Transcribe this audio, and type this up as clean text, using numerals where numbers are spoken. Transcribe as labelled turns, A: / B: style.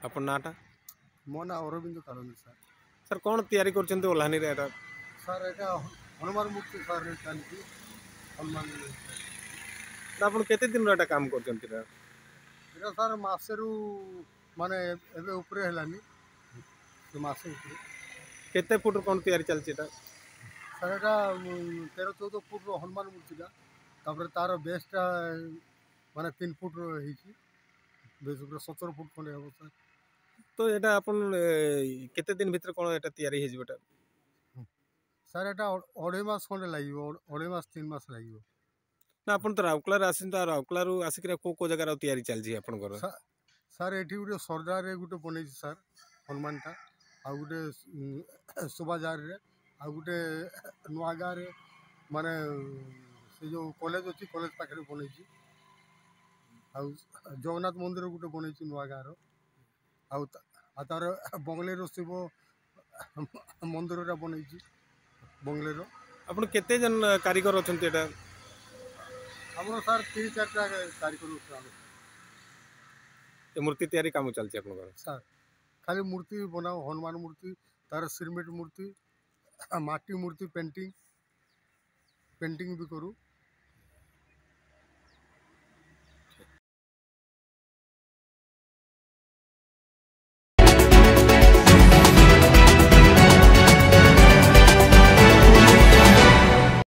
A: ଆପଣ ନାଁଟା?
B: ମୋ ନାଁ ଅରବିନ୍ଦ କାଳନ୍ଦୀ ସାର୍।
A: ସାର୍ କ'ଣ ତିଆରି କରୁଛନ୍ତି ଓହ୍ଲାନିରେ ଏଇଟା?
B: ସାର୍ ଏଇଟା ହନୁମାନ ମୂର୍ତ୍ତି ସାର୍ ଚାଲିଛି। ହନୁମାନ
A: ଏଇଟା ଆପଣ କେତେ ଦିନର ଏଇଟା କାମ କରୁଛନ୍ତି ଏଇଟା?
B: ଏଇଟା ସାର୍ ମାସେରୁ ମାନେ ଏବେ ଉପରେ ହେଲାନି, ସେ ମାସେ ଉପରେ।
A: କେତେ ଫୁଟରୁ କ'ଣ ତିଆରି ଚାଲିଛି ଏଇଟା?
B: ସାର୍ ଏଇଟା 13-14 ଫୁଟର ହନୁମାନ ମୂର୍ତ୍ତିଟା। ତାପରେ ତାର ବେସ୍ଟା ମାନେ 3 ଫୁଟର ହେଇଛି। ବେସ୍ ଉପରେ 17 ଫୁଟ ଖଣ୍ଡେ ହେବ ସାର୍।
A: ତ ଏଇଟା ଆପଣ କେତେ ଦିନ ଭିତରେ କ'ଣ ଏଇଟା ତିଆରି ହେଇଯିବ ଏଇଟା?
B: ସାର୍ ଏଇଟା 2.5 ମାସ ଖଣ୍ଡେ ଲାଗିବ, 2.5 ମାସ 3 ମାସ ଲାଗିବ।
A: ନା ଆପଣ ତ ରାଉରକେଲାରେ ଆସିଛନ୍ତି, ଆଉ ରାଉରକେଲାରୁ ଆସିକିରି କେଉଁ ଜାଗାରେ ଆଉ ତିଆରି ଚାଲିଛି ଆପଣଙ୍କର?
B: ସାର୍ ଏଠି ଗୋଟେ ସର୍ଦାରରେ ଗୋଟେ ବନେଇଛି ସାର୍ ହନୁମାନଟା, ଆଉ ଗୋଟେ ଶୋଭାଯାରରେ, ଆଉ ଗୋଟେ ନୂଆ ଗାଁରେ ମାନେ ସେ ଯେଉଁ କଲେଜ ଅଛି କଲେଜ ପାଖରେ ବନେଇଛି, ଆଉ ଜଗନ୍ନାଥ ମନ୍ଦିର ଗୋଟେ ବନେଇଛି ନୂଆ ଗାଁର, ଆଉ ତାର ବଙ୍ଗଳେର ଶିବ ମନ୍ଦିରଟା ବନେଇଛି ବଙ୍ଗଳେର।
A: ଆପଣ କେତେ ଜଣ କାରିଗର ଅଛନ୍ତି ଏଇଟା?
B: ଆମର ସାର୍ 3-4ଟା କାରିଗର ଅଛୁ ଆମେ।
A: ଏ ମୂର୍ତ୍ତି ତିଆରି କାମ ଚାଲିଛି ଆପଣଙ୍କର?
B: ସାର୍ ଖାଲି ମୂର୍ତ୍ତି ବନାଉ, ହନୁମାନ ମୂର୍ତ୍ତି, ତାର ସିରମିଟ ମୂର୍ତ୍ତି, ମାଟି ମୂର୍ତ୍ତି ପେଣ୍ଟିଂ ବି କରୁ।